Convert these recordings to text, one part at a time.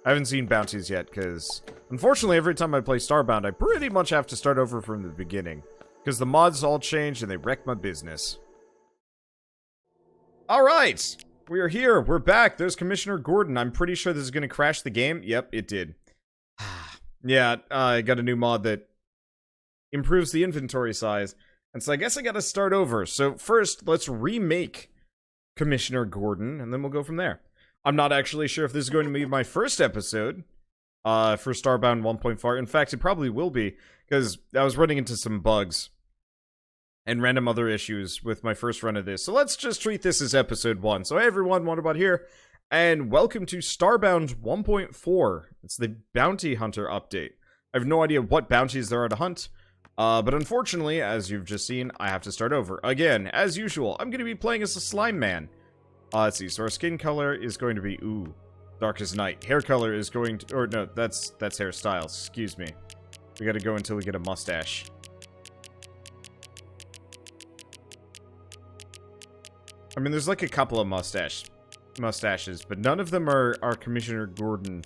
I haven't seen bounties yet, because unfortunately every time I play Starbound, I pretty much have to start over from the beginning. Because the mods all changed and they wreck my business. Alright! We are here. We're back. There's Commissioner Gordon. I'm pretty sure this is going to crash the game. Yep, it did. Yeah, I got a new mod that improves the inventory size. And so I guess I got to start over. So first, let's remake Commissioner Gordon, and then we'll go from there. I'm not actually sure if this is going to be my first episode for Starbound 1.4. In fact, it probably will be, because I was running into some bugs and random other issues with my first run of this. So let's just treat this as episode 1. So hey everyone, Wanderbot here, and welcome to Starbound 1.4. It's the bounty hunter update. I have no idea what bounties there are to hunt, but unfortunately, as you've just seen, I have to start over. Again, as usual, I'm going to be playing as a slime man. Let's see, so our skin color is going to be, dark as night. Hair color is going to, or no, that's hairstyle, excuse me. We gotta go until we get a mustache. I mean, there's like a couple of mustaches, but none of them are Commissioner Gordon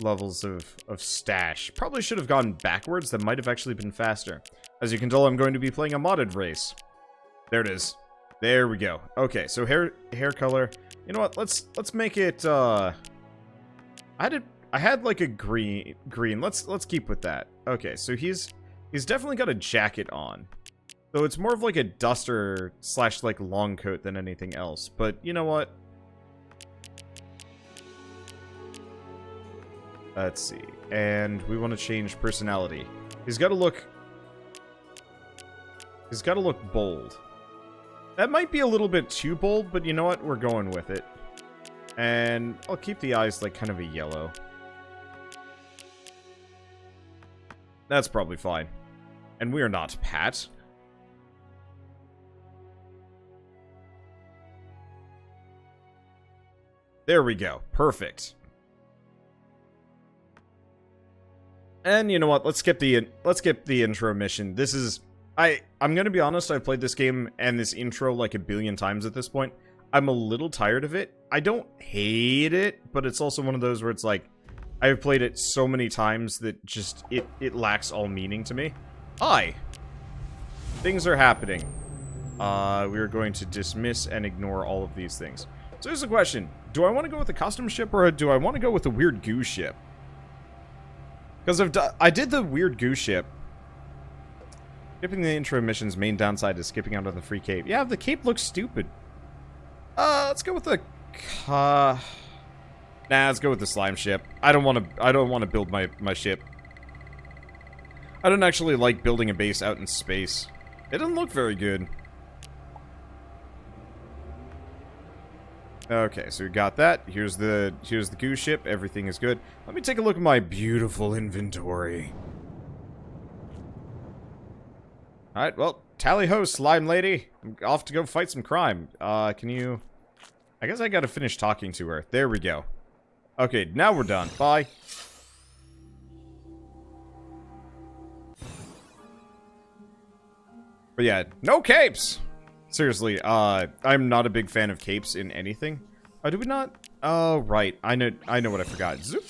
levels of stash. Probably should have gone backwards. That might have actually been faster. As you can tell, I'm going to be playing a modded race. There it is. There we go. Okay, so hair color. You know what? Let's make it. I had like a green. Let's keep with that. Okay, so he's definitely got a jacket on. So it's more of like a duster / like long coat than anything else. But you know what? Let's see. And we want to change personality. He's got to look bold. That might be a little bit too bold, but you know what? We're going with it. And I'll keep the eyes like kind of a yellow. That's probably fine. And we are not Pat. There we go. Perfect. And you know what? Let's skip the intro mission. This is I'm gonna be honest, I've played this game and this intro like a billion times at this point. I'm a little tired of it. I don't hate it, but it's also one of those where it's like I've played it so many times that just it lacks all meaning to me. Hi. Things are happening. We are going to dismiss and ignore all of these things. So here's the question. Do I want to go with a custom ship or do I want to go with a weird goo ship? Because I did the weird goo ship. Skipping the intro mission's main downside is skipping out on the free cape. Yeah, the cape looks stupid. Let's go with the nah, let's go with the slime ship. I don't want to build my ship. I don't actually like building a base out in space. It doesn't look very good. Okay, so we got that. Here's the goo ship. Everything is good. Let me take a look at my beautiful inventory. Alright, well, tally-ho, slime lady. I'm off to go fight some crime. Can you... I guess I gotta finish talking to her. There we go. Okay, now we're done. Bye. But yeah, no capes! Seriously, I'm not a big fan of capes in anything. Oh, do we not? Oh, right. I know what I forgot. Zoop.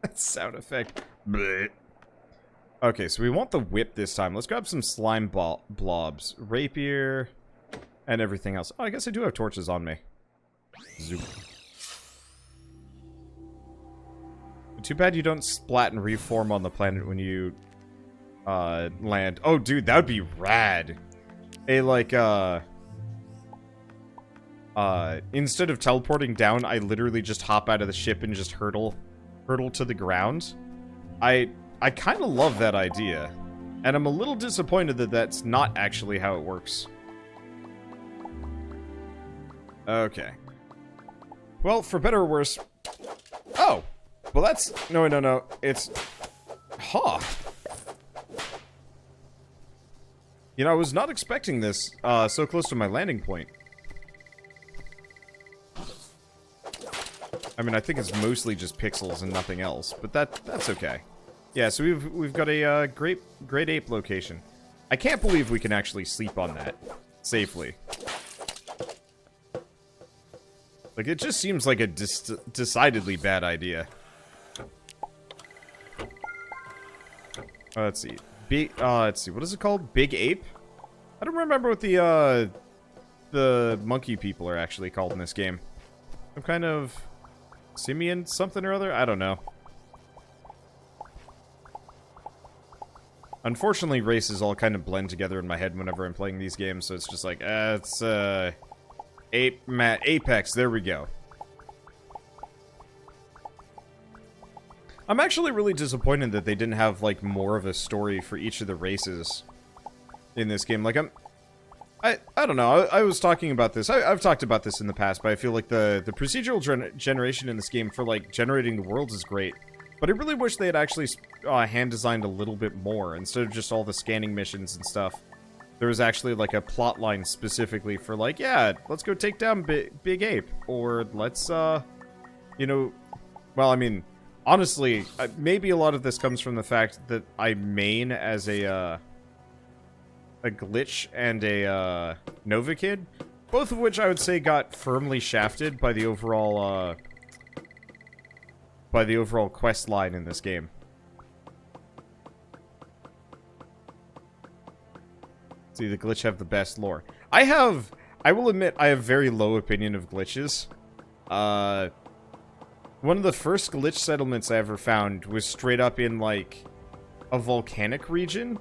That sound effect. Blech. Okay, so we want the whip this time. Let's grab some slime blobs. Rapier. And everything else. Oh, I guess I do have torches on me. Zoop. Too bad you don't splat and reform on the planet when you land. Oh, dude, that would be rad. Like, instead of teleporting down, I literally just hop out of the ship and just hurtle to the ground. I kind of love that idea. And I'm a little disappointed that that's not actually how it works. Okay. Well, for better or worse... Oh! Well, that's... No. It's... Huh. You know, I was not expecting this so close to my landing point. I mean, I think it's mostly just pixels and nothing else, but that's okay. Yeah, so we've got a great ape location. I can't believe we can actually sleep on that safely. Like, it just seems like a decidedly bad idea. Let's see. Let's see. What is it called? Big Ape? I don't remember what the monkey people are actually called in this game. Some kind of simian something or other? I don't know. Unfortunately, races all kind of blend together in my head whenever I'm playing these games, so it's just like, it's, Apex, there we go. I'm actually really disappointed that they didn't have, like, more of a story for each of the races in this game. Like, I don't know, I was talking about this, I've talked about this in the past, but I feel like the procedural generation in this game for, like, generating the worlds is great. But I really wish they had actually hand-designed a little bit more, instead of just all the scanning missions and stuff. There was actually, like, a plot line specifically for, like, yeah, let's go take down Big Ape. Or let's, you know... Well, I mean, honestly, maybe a lot of this comes from the fact that I main as a Glitch and a, Nova Kid. Both of which I would say got firmly shafted by the overall, quest line in this game. See, the Glitch have the best lore. I will admit, I have very low opinion of glitches. One of the first glitch settlements I ever found was straight up in, like, a volcanic region.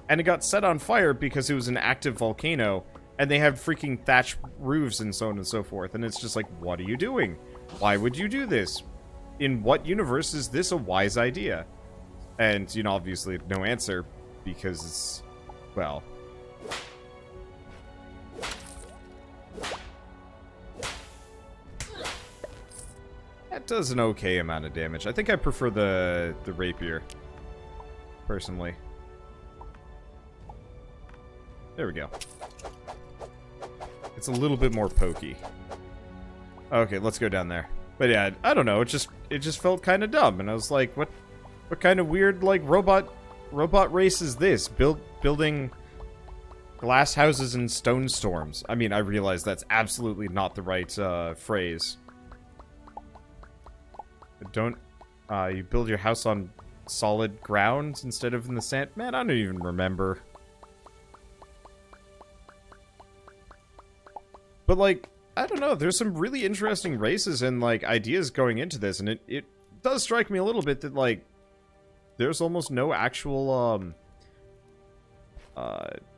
And it got set on fire because it was an active volcano. And they had freaking thatched roofs and so on and so forth. And it's just like, what are you doing? Why would you do this? In what universe is this a wise idea? And, you know, obviously no answer. Because it's, well... That does an okay amount of damage. I think I prefer the rapier, personally. There we go. It's a little bit more pokey. Okay, let's go down there. But yeah, I don't know. It just felt kind of dumb, and I was like, what kind of weird like robot race is this? Building glass houses and stone storms. I mean, I realize that's absolutely not the right phrase. But don't you build your house on solid ground instead of in the sand? Man, I don't even remember. But like, I don't know, there's some really interesting races and like ideas going into this, and it does strike me a little bit that like there's almost no actual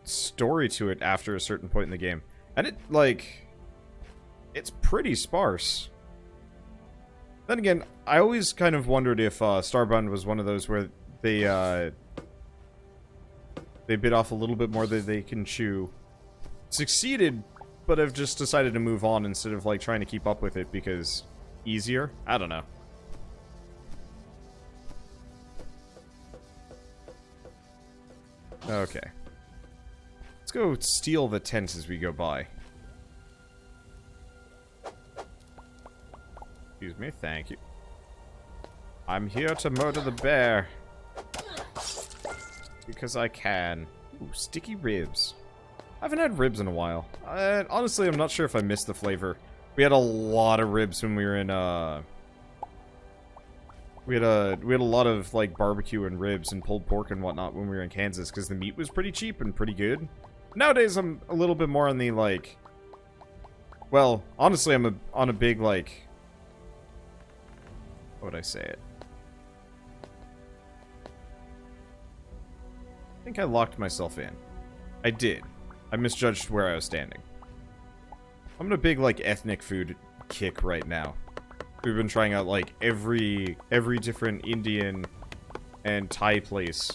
story to it after a certain point in the game. And it's pretty sparse. Then again, I always kind of wondered if Starbound was one of those where they bit off a little bit more than they can chew. Succeeded, but have just decided to move on instead of like trying to keep up with it because easier? I don't know. Okay. Let's go steal the tent as we go by. Excuse me, thank you. I'm here to murder the bear. Because I can. Ooh, sticky ribs. I haven't had ribs in a while. Honestly, I'm not sure if I missed the flavor. We had a lot of ribs when we were in, We had a lot of, like, barbecue and ribs and pulled pork and whatnot when we were in Kansas, because the meat was pretty cheap and pretty good. Nowadays, I'm a little bit more on the, like... Well, honestly, I'm on a big, like... How would I say it? I think I locked myself in. I did. I misjudged where I was standing. I'm on a big, like, ethnic food kick right now. We've been trying out, like, every different Indian and Thai place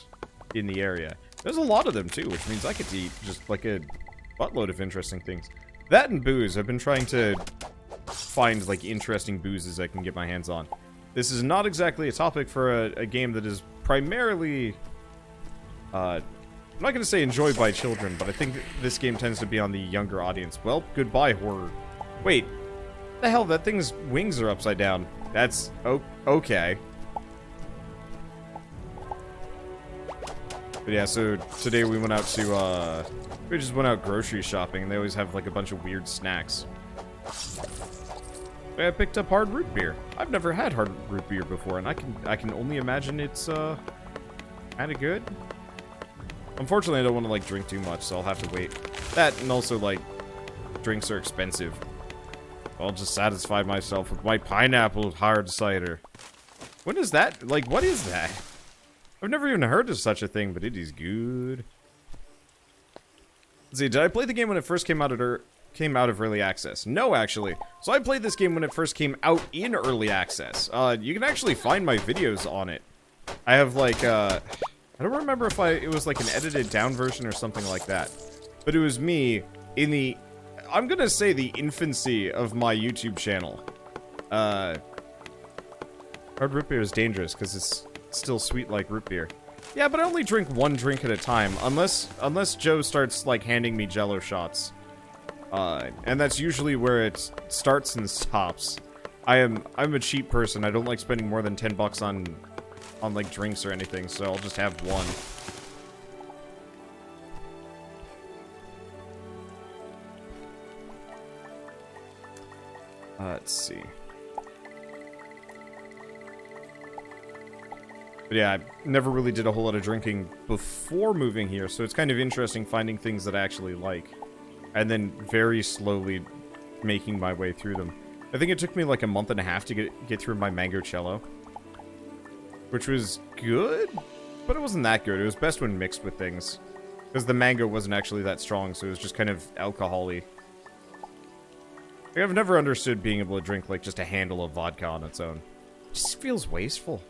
in the area. There's a lot of them, too, which means I get to eat just, like, a buttload of interesting things. That and booze. I've been trying to find, like, interesting boozes I can get my hands on. This is not exactly a topic for a game that is primarily, I'm not going to say enjoyed by children, but I think this game tends to be on the younger audience. Well, goodbye, horror. Wait, the hell, that thing's wings are upside down. That's, But yeah, so today we went out to, we just went out grocery shopping, and they always have, like, a bunch of weird snacks. I picked up hard root beer. I've never had hard root beer before, and I can only imagine it's, kinda good. Unfortunately, I don't want to, like, drink too much, so I'll have to wait. That, and also, like, drinks are expensive. I'll just satisfy myself with my pineapple hard cider. What is that? Like, what is that? I've never even heard of such a thing, but it is good. Let's see, did I play the game when it first came out of early access? No, actually. So I played this game when it first came out in early access. You can actually find my videos on it. I have, like, I don't remember if it was, like, an edited down version or something like that. But it was me in the, I'm gonna say the infancy of my YouTube channel. Hard root beer is dangerous, because it's still sweet like root beer. Yeah, but I only drink one drink at a time, unless Joe starts, like, handing me Jello shots. And that's usually where it starts and stops. I'm a cheap person. I don't like spending more than $10 on like drinks or anything, so I'll just have one. Let's see. But yeah, I never really did a whole lot of drinking before moving here, so it's kind of interesting finding things that I actually like. And then very slowly making my way through them. I think it took me like a month and a half to get through my mango cello. Which was good, but it wasn't that good. It was best when mixed with things. Because the mango wasn't actually that strong, so it was just kind of alcohol-y. Like, I've never understood being able to drink like just a handle of vodka on its own. It just feels wasteful.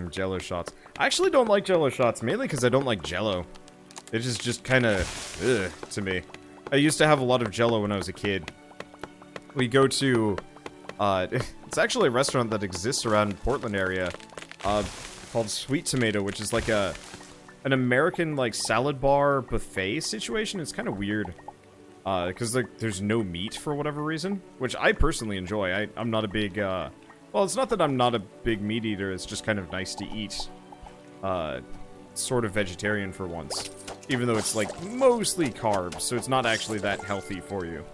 Jello shots. I actually don't like Jello shots, mainly because I don't like Jello. It is just kind of, ugh, to me. I used to have a lot of Jello when I was a kid. We go to, it's actually a restaurant that exists around Portland area, called Sweet Tomato, which is like an American, like, salad bar buffet situation. It's kind of weird, because, like, there's no meat for whatever reason, which I personally enjoy. I'm not a big, well, it's not that I'm not a big meat eater, it's just kind of nice to eat, sort of vegetarian for once. Even though it's, like, mostly carbs, so it's not actually that healthy for you.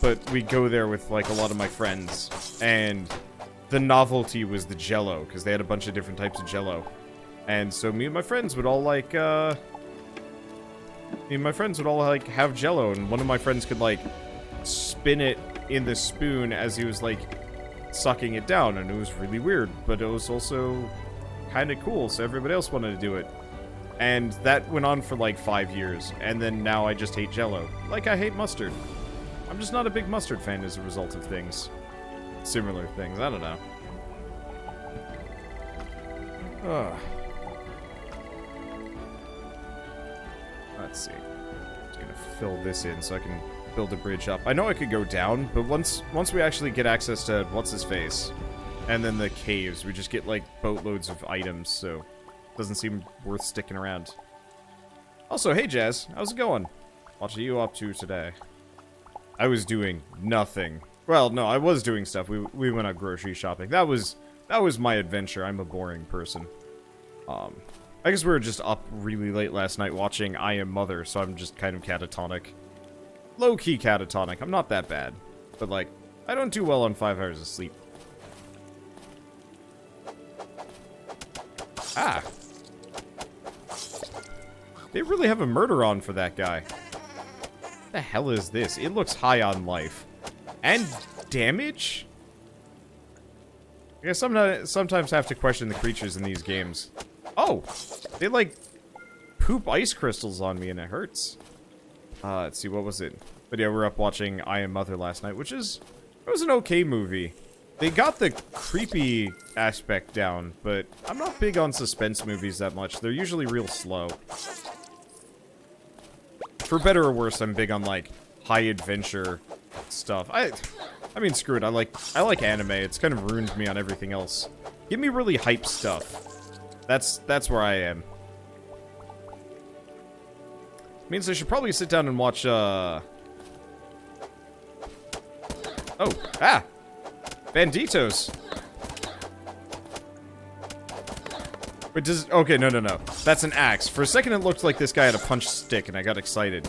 But we go there with, like, a lot of my friends, and the novelty was the Jello, because they had a bunch of different types of Jello. And so me and my friends would all, like, have Jello, and one of my friends could, like, spin it in the spoon as he was, like, sucking it down, and it was really weird, but it was also kind of cool, so everybody else wanted to do it. And that went on for, like, 5 years, and then now I just hate Jello. Like, I hate mustard. I'm just not a big mustard fan as a result of things. Similar things, I don't know. Ugh. Let's see. Just gonna fill this in so I can build a bridge up. I know I could go down, but once we actually get access to what's-his-face, and then the caves, we just get, like, boatloads of items, so it doesn't seem worth sticking around. Also, hey Jazz, how's it going? What are you up to today? I was doing nothing. Well, no, I was doing stuff. We went out grocery shopping. That was my adventure. I'm a boring person. I guess we were just up really late last night watching I Am Mother, so I'm just kind of catatonic. Low-key catatonic. I'm not that bad. But, like, I don't do well on 5 hours of sleep. Ah. They really have a murder on for that guy. What the hell is this? It looks high on life. And damage? I guess sometimes have to question the creatures in these games. Oh! They, like, poop ice crystals on me and it hurts. Let's see, what was it? But yeah, we were up watching I Am Mother last night, which is... It was an okay movie. They got the creepy aspect down, but I'm not big on suspense movies that much. They're usually real slow. For better or worse, I'm big on, like, high adventure stuff. I mean, screw it. I like anime. It's kind of ruined me on everything else. Give me really hype stuff. That's where I am. Means I should probably sit down and watch Oh, ah! Banditos! Wait, does... Okay, no. That's an axe. For a second, it looked like this guy had a punch stick, and I got excited.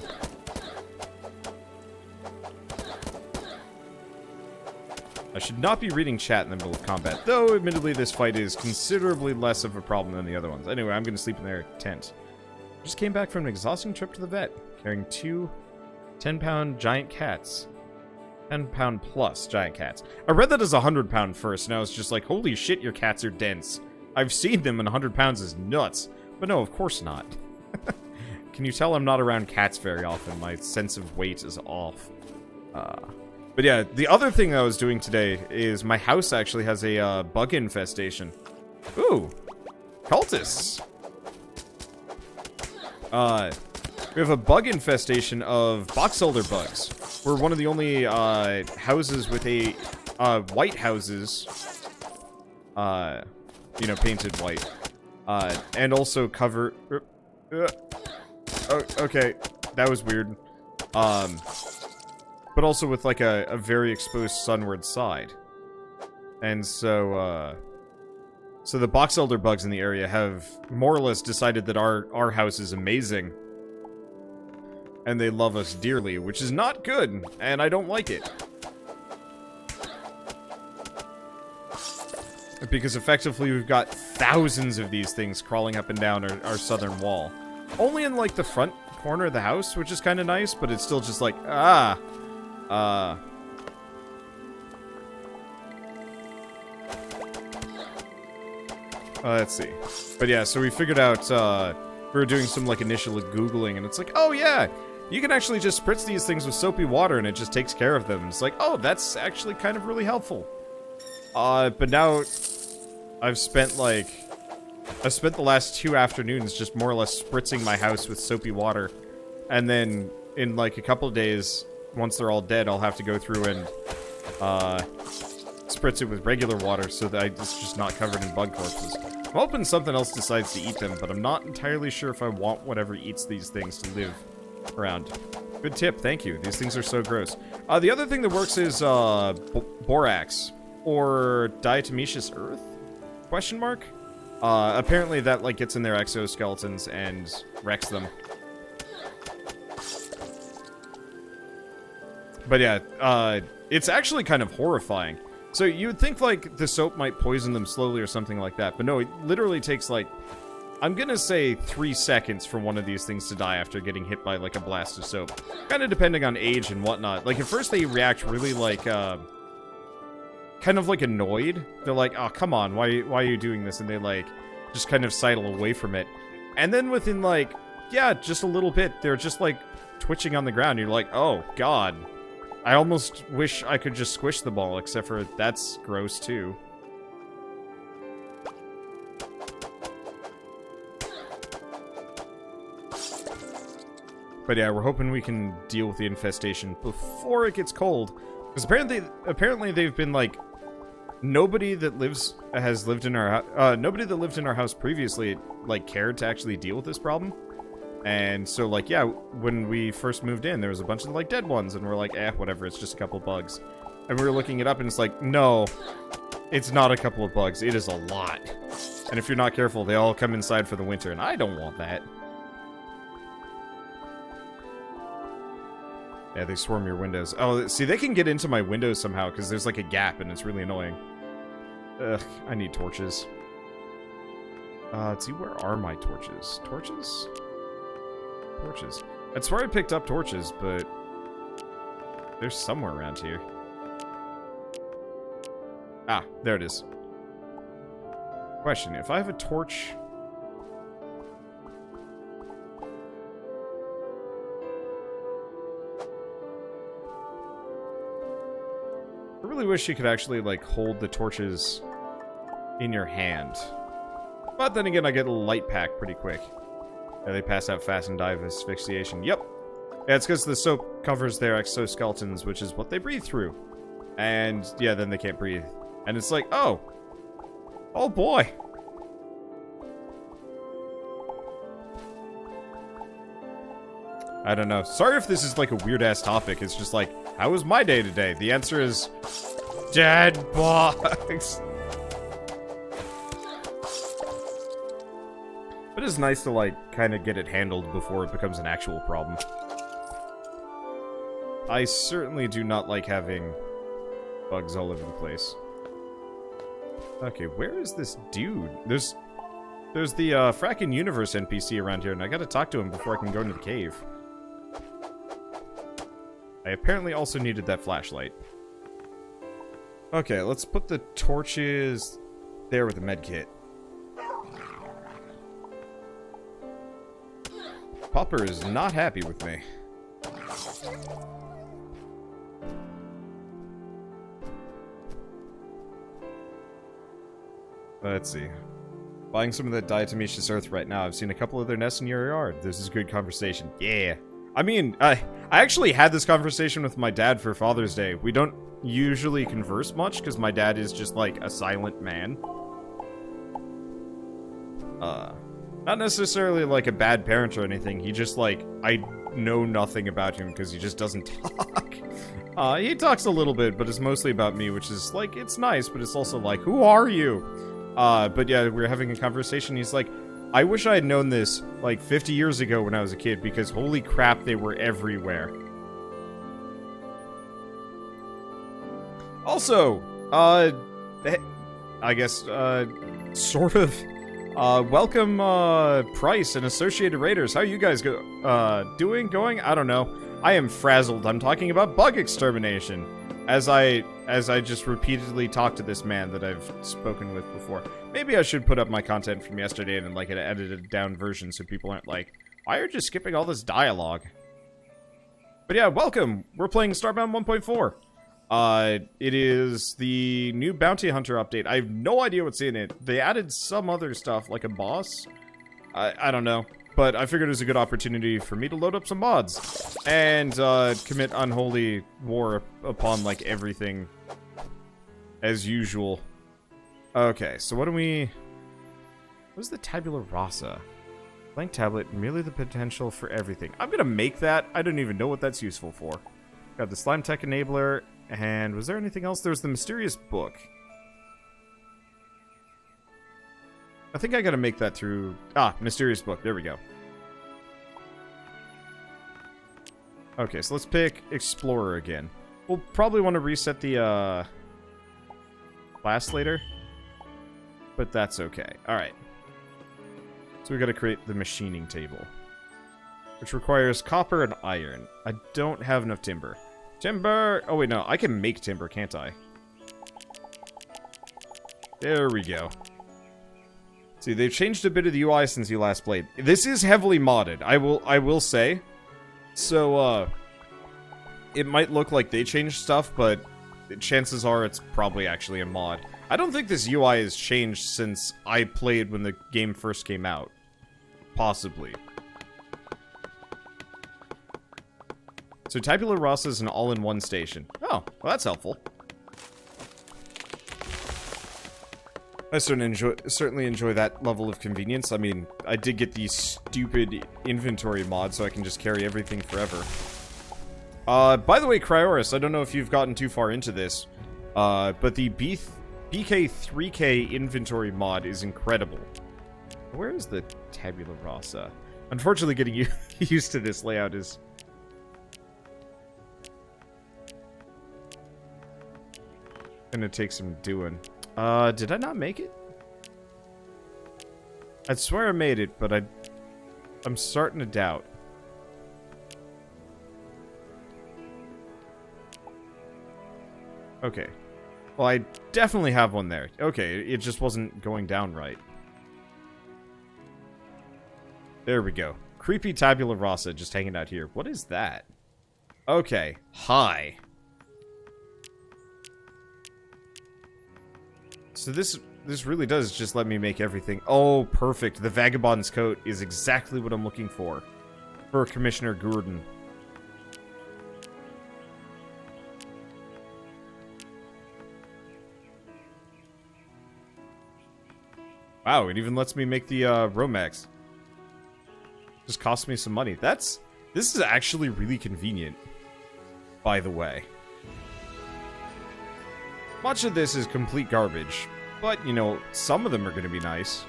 I should not be reading chat in the middle of combat, though admittedly this fight is considerably less of a problem than the other ones. Anyway, I'm gonna sleep in their tent. Just came back from an exhausting trip to the vet, carrying 2 10-pound giant cats. 10-pound plus giant cats. I read that as 100-pound first, and I was just like, holy shit, your cats are dense. I've seen them, and 100 pounds is nuts. But no, of course not. Can you tell I'm not around cats very often? My sense of weight is off. But yeah, the other thing I was doing today is my house actually has a bug infestation. Ooh, cultists. We have a bug infestation of box elder bugs. We're one of the only houses with a white houses, you know, painted white, and also cover. Oh, okay, that was weird. But also with like a very exposed sunward side. And so the box elder bugs in the area have more or less decided that our house is amazing. And they love us dearly, which is not good, and I don't like it. Because effectively we've got thousands of these things crawling up and down our southern wall. Only in like the front corner of the house, which is kind of nice, but it's still just like, let's see. But yeah, so we figured out, we were doing some like initial Googling, and it's like, oh yeah, you can actually just spritz these things with soapy water and it just takes care of them. And it's like, oh, that's actually kind of really helpful. But now I've spent the last 2 afternoons just more or less spritzing my house with soapy water. And then in like a couple of days, once they're all dead, I'll have to go through and spritz it with regular water so that it's just not covered in bug corpses. I'm hoping something else decides to eat them, but I'm not entirely sure if I want whatever eats these things to live around. Good tip, thank you. These things are so gross. The other thing that works is borax or diatomaceous earth? Question mark? Apparently that like gets in their exoskeletons and wrecks them. But yeah, it's actually kind of horrifying. So you would think like the soap might poison them slowly or something like that, but no, it literally takes like, I'm gonna say 3 seconds for one of these things to die after getting hit by like a blast of soap. Kind of depending on age and whatnot. Like at first they react really like, kind of like annoyed. They're like, oh, come on, why are you doing this? And they like, just kind of sidle away from it. And then within like, yeah, just a little bit, they're just like twitching on the ground. You're like, oh god. I almost wish I could just squish the ball, except for that's gross too. But yeah, we're hoping we can deal with the infestation before it gets cold. Because apparently they've been like, nobody that has lived in our house previously like cared to actually deal with this problem. And so, like, yeah, when we first moved in, there was a bunch of, like, dead ones, and we're like, whatever, it's just a couple bugs. And we were looking it up, and it's like, no, it's not a couple of bugs, it is a lot. And if you're not careful, they all come inside for the winter, and I don't want that. Yeah, they swarm your windows. Oh, see, they can get into my windows somehow, because there's, like, a gap, and it's really annoying. Ugh, I need torches. Let's see, where are my torches? Torches? Torches. I swear I picked up torches, but they're somewhere around here. Ah, there it is. Question, if I have a torch... I really wish you could actually, like, hold the torches in your hand. But then again, I get a light pack pretty quick. Yeah, they pass out fast and die of asphyxiation. Yep. Yeah, it's because the soap covers their exoskeletons, which is what they breathe through. And, yeah, then they can't breathe. And it's like, oh. Oh, boy. I don't know. Sorry if this is like a weird-ass topic. It's just like, how was my day today? The answer is... dead bugs. But it's nice to, like, kind of get it handled before it becomes an actual problem. I certainly do not like having bugs all over the place. Okay, where is this dude? There's the fracking universe NPC around here, and I gotta talk to him before I can go into the cave. I apparently also needed that flashlight. Okay, let's put the torches there with the medkit. Popper is not happy with me. Let's see. Buying some of that diatomaceous earth right now. I've seen a couple of their nests in your yard. This is good conversation. Yeah. I mean, I actually had this conversation with my dad for Father's Day. We don't usually converse much, because my dad is just, like, a silent man. Not necessarily, like, a bad parent or anything. He just, like, I know nothing about him, because he just doesn't talk. He talks a little bit, but it's mostly about me, which is, like, it's nice, but it's also like, who are you? But yeah, we were having a conversation. He's like, I wish I had known this, like, 50 years ago when I was a kid, because holy crap, they were everywhere. Also, I guess, sort of, welcome, Price and Associated Raiders. How you guys going? I don't know. I am frazzled. I'm talking about bug extermination. As I just repeatedly talk to this man that I've spoken with before. Maybe I should put up my content from yesterday in, like, an edited down version so people aren't like, why are you just skipping all this dialogue? But yeah, welcome! We're playing Starbound 1.4. It is the new Bounty Hunter update. I have no idea what's in it. They added some other stuff, like a boss. I don't know. But I figured it was a good opportunity for me to load up some mods. And, commit unholy war upon, like, everything. As usual. Okay, so what do we... What is the tabula rasa? Blank tablet, merely the potential for everything. I'm gonna make that. I don't even know what that's useful for. Got the slime tech enabler. And was there anything else? There was the mysterious book. I think I gotta make that through... mysterious book. There we go. Okay, so let's pick Explorer again. We'll probably want to reset the, class later. But that's okay. Alright. So we gotta create the machining table. Which requires copper and iron. I don't have enough timber. Timber! Oh wait, no. I can make timber, can't I? There we go. See, they've changed a bit of the UI since you last played. This is heavily modded, I will say. So, it might look like they changed stuff, but chances are it's probably actually a mod. I don't think this UI has changed since I played when the game first came out. Possibly. So Tabula Rasa is an all-in-one station. Oh, well that's helpful. I certainly enjoy that level of convenience. I mean, I did get the stupid inventory mod, so I can just carry everything forever. By the way, Cryoris, I don't know if you've gotten too far into this, but the BK3K inventory mod is incredible. Where is the Tabula Rasa? Unfortunately, getting used to this layout is... gonna take some doing. Did I not make it? I'd swear I made it, but I'm starting to doubt. Okay. Well, I definitely have one there. Okay, it just wasn't going down right. There we go. Creepy Tabula Rasa just hanging out here. What is that? Okay. Hi. So this really does just let me make everything. Oh, perfect. The Vagabond's coat is exactly what I'm looking for Commissioner Gordon. Wow, it even lets me make the Romex. Just costs me some money. This is actually really convenient, by the way. Much of this is complete garbage, but, you know, some of them are going to be nice.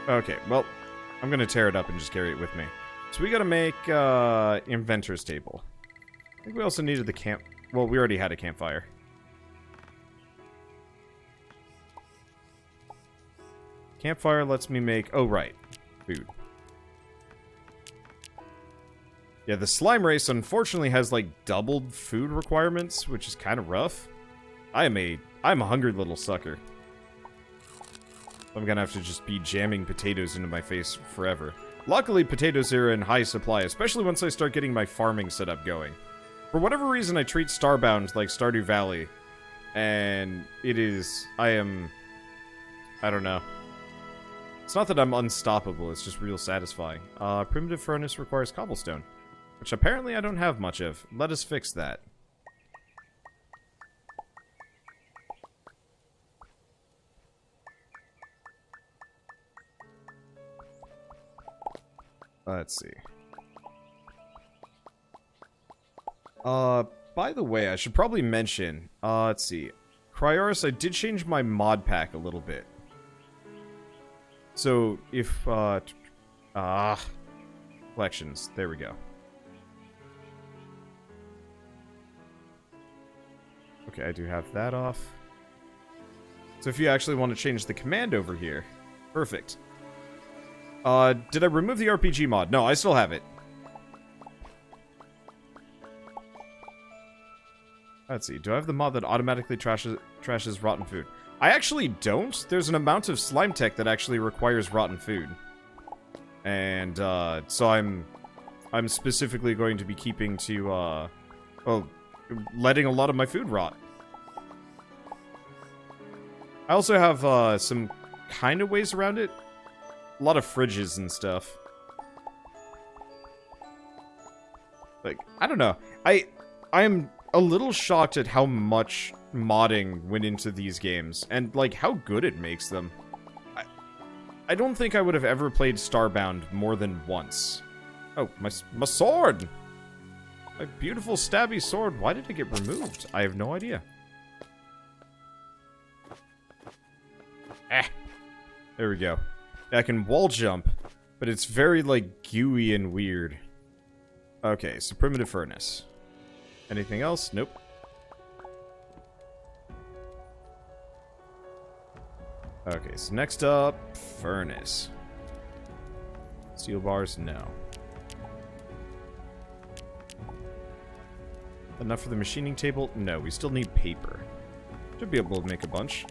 Okay, well, I'm going to tear it up and just carry it with me. So we got to make inventor's table. I think we also needed the camp... Well, we already had a campfire. Campfire lets me make... Oh, right. Food. Yeah, the slime race unfortunately has, like, doubled food requirements, which is kind of rough. I'm a hungry little sucker. I'm gonna have to just be jamming potatoes into my face forever. Luckily, potatoes are in high supply, especially once I start getting my farming setup going. For whatever reason, I treat Starbound like Stardew Valley. And it is... I don't know. It's not that I'm unstoppable, it's just real satisfying. Primitive furnace requires cobblestone, which apparently I don't have much of. Let us fix that. Let's see. By the way, I should probably mention, let's see. Cryoris, I did change my mod pack a little bit. So, if, collections, there we go. Okay, I do have that off. So if you actually want to change the command over here, perfect. Did I remove the RPG mod? No, I still have it. Let's see, do I have the mod that automatically trashes rotten food? I actually don't. There's an amount of slime tech that actually requires rotten food. And, so I'm specifically going to be keeping to, letting a lot of my food rot. I also have, some kind of ways around it. A lot of fridges and stuff. Like, I don't know. I'm a little shocked at how much modding went into these games, and, like, how good it makes them. I don't think I would have ever played Starbound more than once. Oh, my sword! My beautiful stabby sword. Why did it get removed? I have no idea. There we go. I can wall jump, but it's very, like, gooey and weird. Okay, so primitive furnace. Anything else? Nope. Okay, so next up, furnace. Steel bars? No. Enough for the machining table? No, we still need paper. Should be able to make a bunch.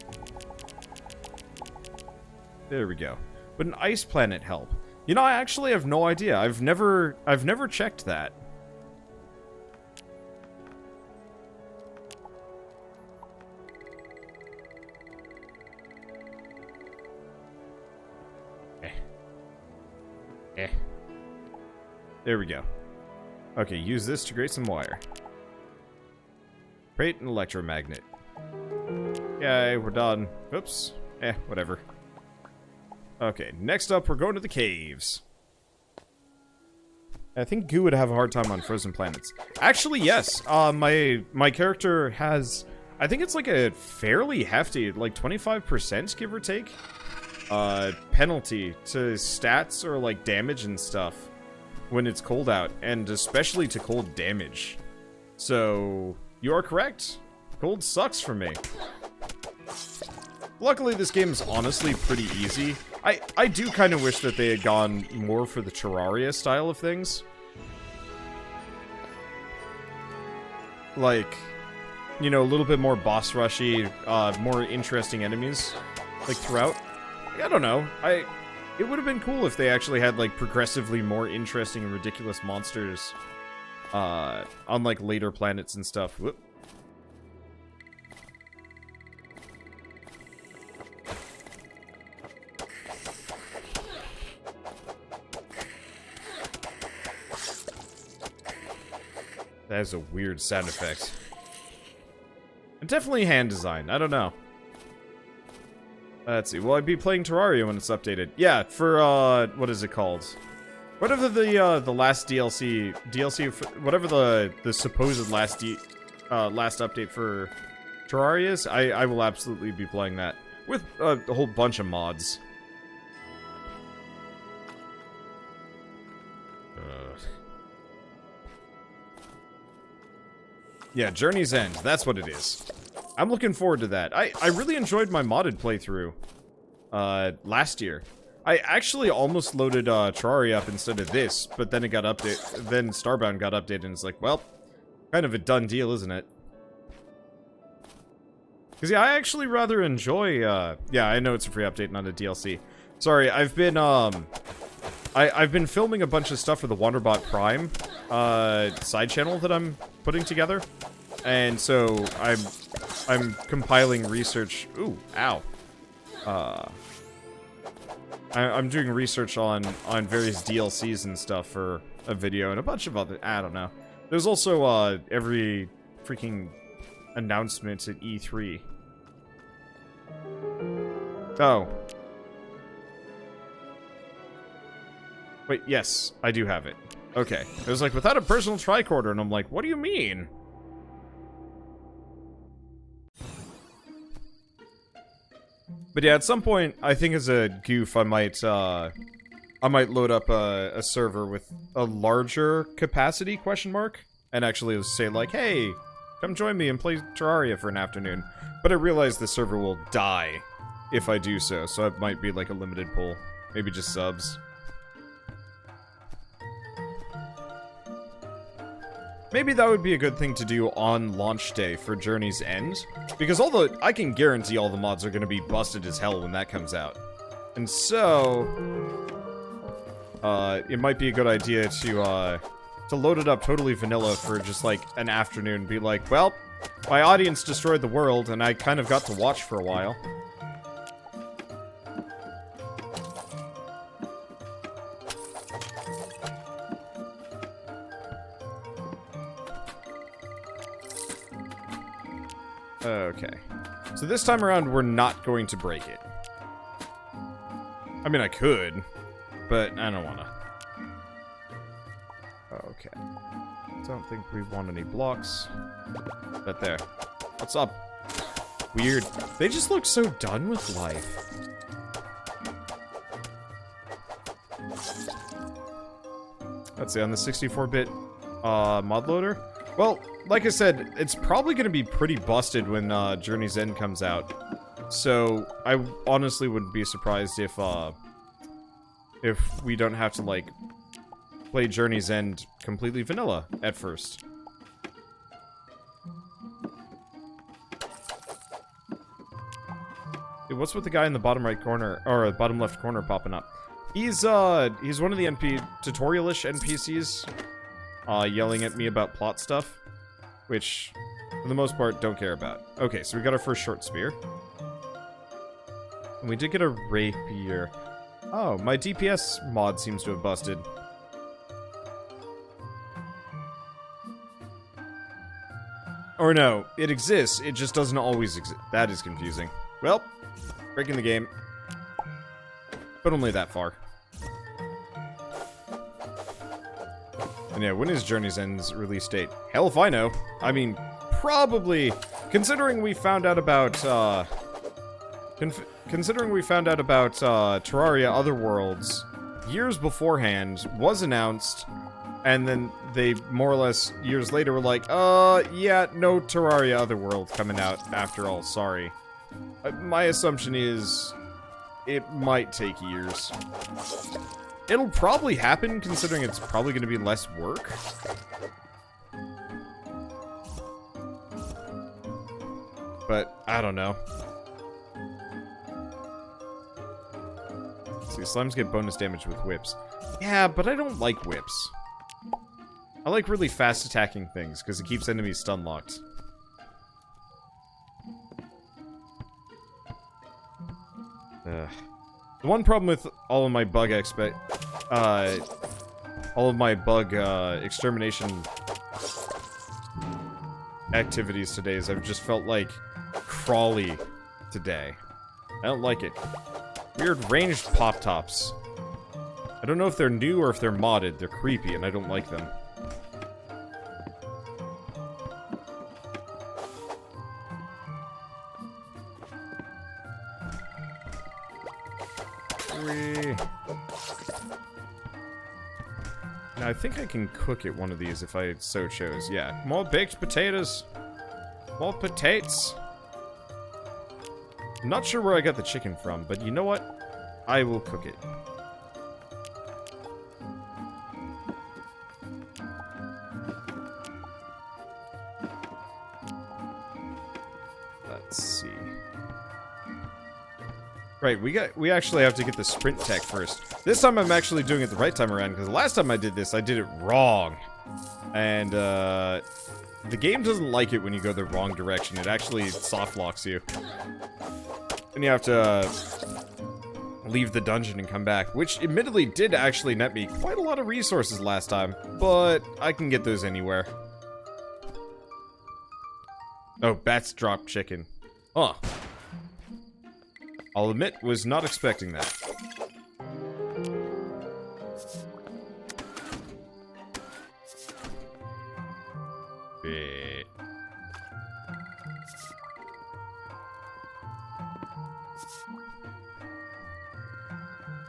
There we go. Would an ice planet help? You know, I actually have no idea. I've never checked that. There we go. Okay, use this to grate some wire. Create an electromagnet. Yay, we're done. Oops. Whatever. Okay, next up, we're going to the caves. I think Goo would have a hard time on frozen planets. Actually, yes. My character has... I think it's like a fairly hefty, like 25%, give or take, penalty to stats or like damage and stuff when it's cold out, and especially to cold damage. So, you are correct. Cold sucks for me. Luckily, this game is honestly pretty easy. I do kind of wish that they had gone more for the Terraria style of things. Like, you know, a little bit more boss rushy, more interesting enemies, like, throughout. I don't know. It would have been cool if they actually had, like, progressively more interesting and ridiculous monsters, on, like, later planets and stuff. Whoop. That is a weird sound effect. And definitely hand design. I don't know. Let's see. Will I be playing Terraria when it's updated? Yeah, for, what is it called? Whatever the last DLC, whatever the supposed last update for Terraria is, I will absolutely be playing that. With a whole bunch of mods. Yeah, Journey's End. That's what it is. I'm looking forward to that. I really enjoyed my modded playthrough last year. I actually almost loaded Terraria up instead of this, but then it got updated. Then Starbound got updated, and it's like, well, kind of a done deal, isn't it? Because yeah, I actually rather enjoy. Yeah, I know it's a free update, not a DLC. Sorry, I've been I've been filming a bunch of stuff for the Wanderbot Prime side channel that I'm putting together, and so I'm compiling research. Ooh, ow. I'm doing research on various DLCs and stuff for a video and a bunch of other. I don't know. There's also every freaking announcement at E3. Oh. Wait, yes, I do have it. Okay. It was like, without a personal tricorder, and I'm like, what do you mean? But yeah, at some point, I think as a goof, I might load up a server with a larger capacity, question mark, and actually say like, hey, come join me and play Terraria for an afternoon. But I realize the server will die if I do so it might be like a limited pool. Maybe just subs. Maybe that would be a good thing to do on launch day for Journey's End. Because I can guarantee all the mods are going to be busted as hell when that comes out. And so, it might be a good idea to load it up totally vanilla for just like an afternoon. Be like, well, my audience destroyed the world and I kind of got to watch for a while. Okay. So this time around, we're not going to break it. I mean, I could, but I don't wanna. Okay. Don't think we want any blocks. But there. What's up? Weird. They just look so done with life. Let's see, on the 64-bit mod loader. Well, like I said, it's probably going to be pretty busted when Journey's End comes out. So, I honestly wouldn't be surprised if we don't have to, like, play Journey's End completely vanilla at first. Dude, what's with the guy in the bottom right corner, or bottom left corner popping up? He's one of the tutorial-ish NPCs, yelling at me about plot stuff. Which, for the most part, don't care about. Okay, so we got our first short spear. And we did get a rapier. Oh, my DPS mod seems to have busted. Or no, it exists, it just doesn't always exist. That is confusing. Well, breaking the game. But only that far. And yeah, when is Journey's End's release date? Hell if I know. I mean, probably, considering we found out about, Terraria Otherworlds years beforehand, was announced, and then they, more or less, years later were like, yeah, no Terraria Otherworld coming out after all, sorry. My assumption is, it might take years. It'll probably happen, considering it's probably going to be less work. But, I don't know. Let's see, slimes get bonus damage with whips. Yeah, but I don't like whips. I like really fast attacking things, because it keeps enemies stun-locked. Ugh. The one problem with all of my bug extermination activities today is I've just felt like Crawley today. I don't like it. Weird ranged pop-tops. I don't know if they're new or if they're modded. They're creepy and I don't like them. Now, I think I can cook it one of these if I so chose. Yeah, more baked potatoes. More potatoes. I'm not sure where I got the chicken from, but you know what? I will cook it. Let's see. Right, we actually have to get the sprint tech first. This time I'm actually doing it the right time around, because the last time I did this, I did it wrong. And, the game doesn't like it when you go the wrong direction. It actually soft locks you. And you have to, leave the dungeon and come back, which admittedly did actually net me quite a lot of resources last time, but I can get those anywhere. Oh, bats drop chicken. Huh. I'll admit, was not expecting that.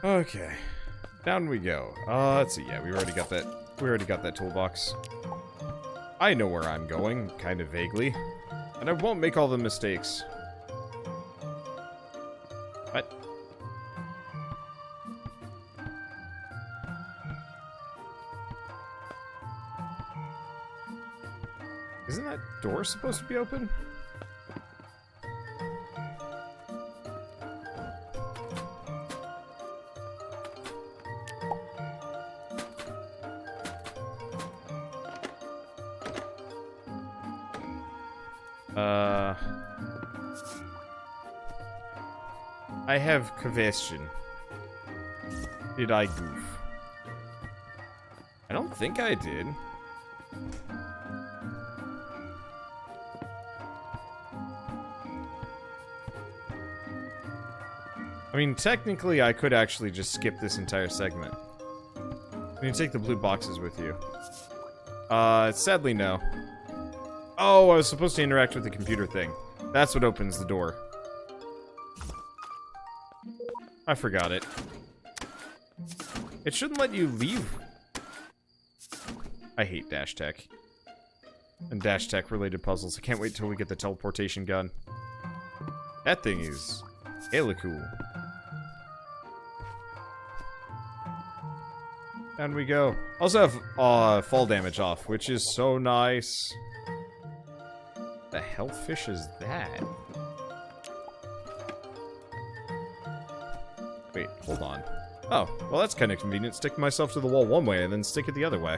Okay. Down we go. Let's see. Yeah, we already got that. We already got that toolbox. I know where I'm going, kind of vaguely. And I won't make all the mistakes. What? Isn't that door supposed to be open? I have question. Did I goof? I don't think I did. I mean, technically, I could actually just skip this entire segment. Can you take the blue boxes with you? Sadly, no. Oh, I was supposed to interact with the computer thing. That's what opens the door. I forgot it. It shouldn't let you leave. I hate Dash Tech. And Dash Tech related puzzles. I can't wait till we get the teleportation gun. That thing is hella cool. And we go. Also have fall damage off, which is so nice. The hell fish is that? Wait, hold on. Oh, well that's kind of convenient. Stick myself to the wall one way and then stick it the other way.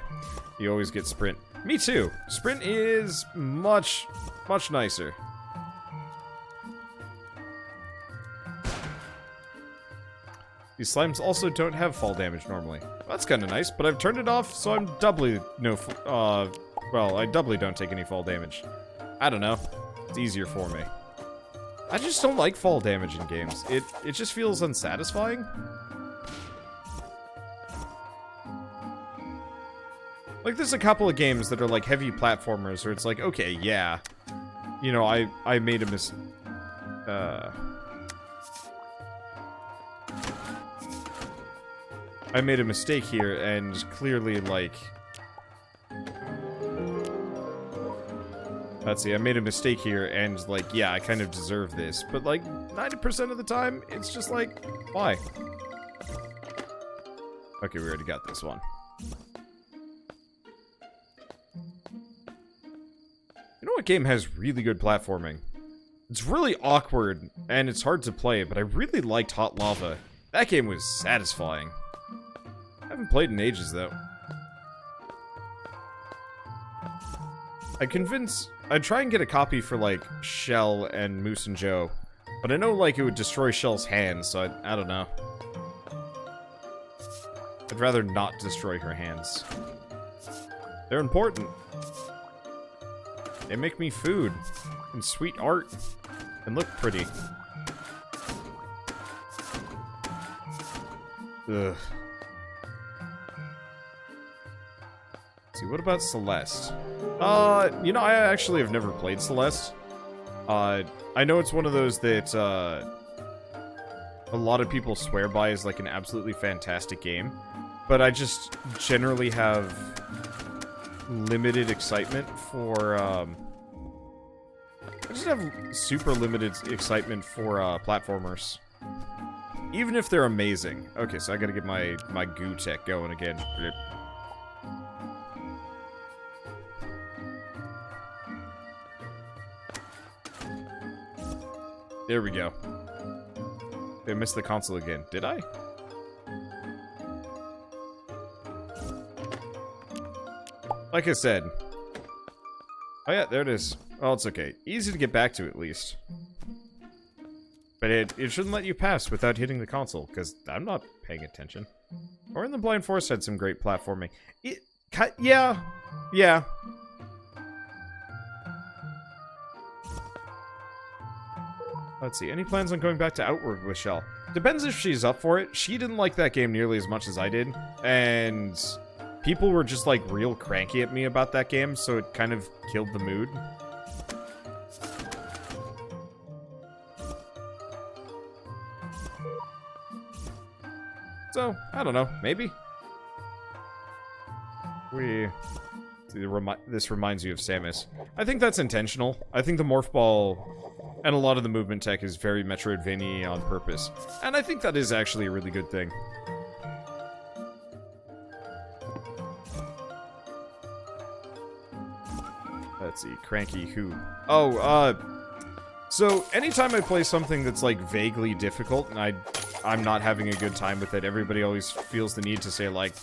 You always get sprint. Me too. Sprint is much, much nicer. These slimes also don't have fall damage normally. That's kind of nice, but I've turned it off, so I'm doubly well, I doubly don't take any fall damage. I don't know. It's easier for me. I just don't like fall damage in games. It just feels unsatisfying. Like, there's a couple of games that are like heavy platformers where it's like, okay, yeah. You know, I made a I made a mistake here, and clearly, like... Let's see, I made a mistake here, and, like, yeah, I kind of deserve this. But, like, 90% of the time, it's just like, why? Okay, we already got this one. You know what game has really good platforming? It's really awkward, and it's hard to play, but I really liked Hot Lava. That game was satisfying. I haven't played in ages, though. I'd try and get a copy for, like, Shell and Moose and Joe. But I know, like, it would destroy Shell's hands, so I don't know. I'd rather not destroy her hands. They're important. They make me food. And sweet art. And look pretty. Ugh. Let's see, what about Celeste? You know, I actually have never played Celeste. I know it's one of those that, a lot of people swear by as, like, an absolutely fantastic game. But I just generally have limited excitement for, I just have super limited excitement for, platformers. Even if they're amazing. Okay, so I gotta get my goo tech going again. There we go. I missed the console again. Did I? Like I said. Oh yeah, there it is. Oh, it's okay. Easy to get back to, at least. But it shouldn't let you pass without hitting the console, because I'm not paying attention. Or in the Blind Forest had some great platforming. Yeah. Yeah. Let's see, any plans on going back to Outward with Shell? Depends if she's up for it. She didn't like that game nearly as much as I did. And people were just, like, real cranky at me about that game, so it kind of killed the mood. So, I don't know, maybe? This reminds you of Samus. I think that's intentional. I think the Morph Ball and a lot of the movement tech is very Metroidvania on purpose. And I think that is actually a really good thing. Let's see, Cranky who? Oh, so anytime I play something that's, like, vaguely difficult and I'm not having a good time with it, everybody always feels the need to say, like,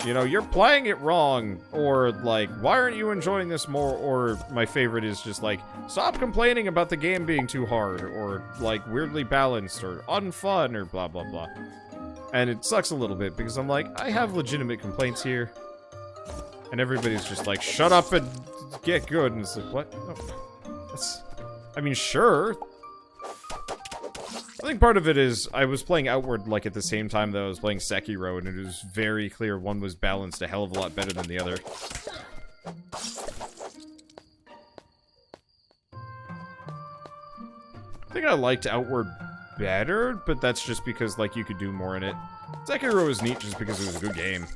you know, you're playing it wrong, or, like, why aren't you enjoying this more, or my favorite is just, like, stop complaining about the game being too hard, or, like, weirdly balanced, or unfun, or blah, blah, blah. And it sucks a little bit, because I'm like, I have legitimate complaints here, and everybody's just like, shut up and get good, and it's like, what? No. That's... I mean, sure. I think part of it is I was playing Outward, like, at the same time that I was playing Sekiro, and it was very clear one was balanced a hell of a lot better than the other. I think I liked Outward better, but that's just because, like, you could do more in it. Sekiro was neat just because it was a good game.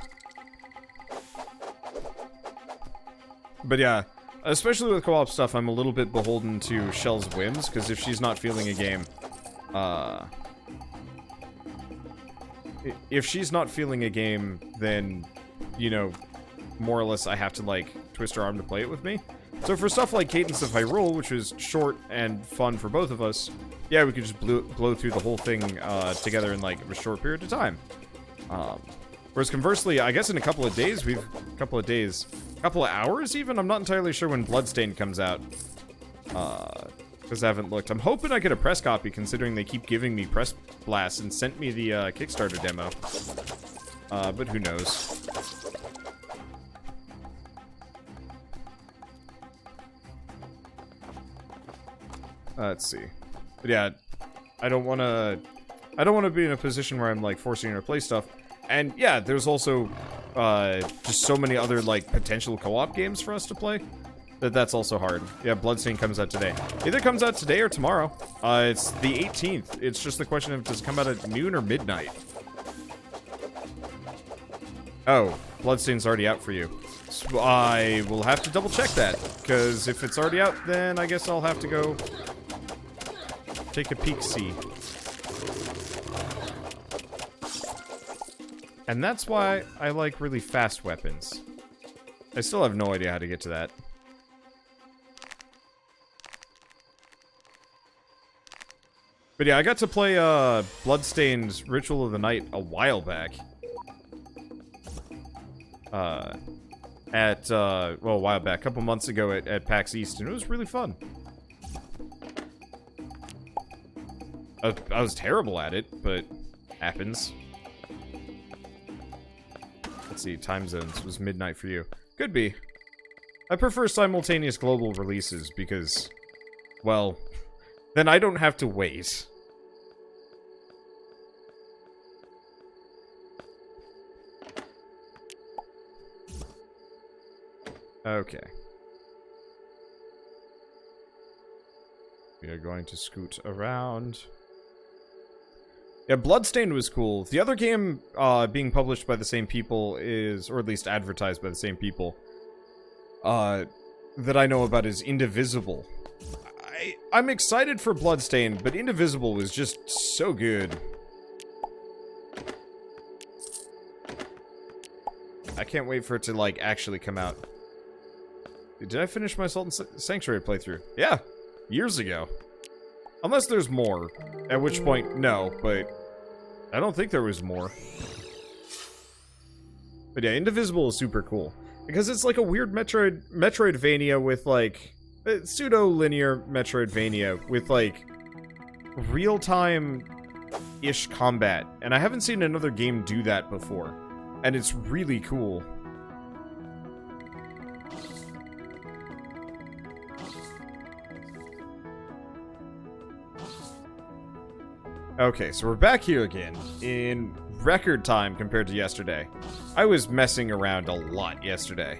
But yeah, especially with co-op stuff, I'm a little bit beholden to Shell's whims, because if she's not feeling a game... if she's not feeling a game, then, you know, more or less I have to, like, twist her arm to play it with me. So for stuff like Cadence of Hyrule, which was short and fun for both of us, yeah, we could just blow through the whole thing together in, like, a short period of time. Whereas conversely, I guess in a couple of days, couple of hours even? I'm not entirely sure when Bloodstained comes out. Because I haven't looked. I'm hoping I get a press copy, considering they keep giving me press blasts and sent me the Kickstarter demo. But who knows? Let's see. But yeah, I don't want to be in a position where I'm, like, forcing her to play stuff. And yeah, there's also just so many other, like, potential co-op games for us to play. That's also hard. Yeah, Bloodstained comes out today. Either comes out today or tomorrow. It's the 18th. It's just the question of, does it come out at noon or midnight? Oh, Bloodstained's already out for you. So I will have to double check that, because if it's already out, then I guess I'll have to go take a peek-see. And that's why I like really fast weapons. I still have no idea how to get to that. But yeah, I got to play Bloodstained's Ritual of the Night a while back. Well, a while back, a couple months ago at PAX East, and it was really fun. I was terrible at it, but happens. Let's see, time zones was midnight for you. Could be. I prefer simultaneous global releases because, well, then I don't have to wait. Okay. We are going to scoot around. Yeah, Bloodstained was cool. The other game being published by the same people is, or at least advertised by the same people, that I know about is Indivisible. I'm excited for Bloodstained, but Indivisible was just so good. I can't wait for it to, like, actually come out. Did I finish my Salt and Sanctuary playthrough? Yeah, years ago. Unless there's more. At which point, no, but I don't think there was more. But yeah, Indivisible is super cool. Because it's like a weird Metroidvania with, like, pseudo-linear Metroidvania with, like, real-time-ish combat. And I haven't seen another game do that before. And it's really cool. Okay, so we're back here again, in record time compared to yesterday. I was messing around a lot yesterday.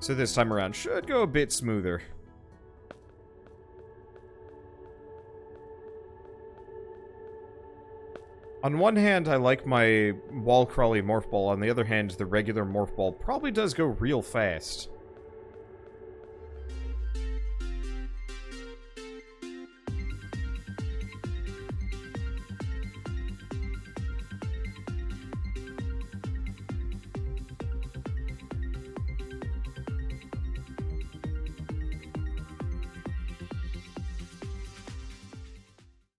So this time around should go a bit smoother. On one hand, I like my wall crawly morph ball. On the other hand, the regular morph ball probably does go real fast.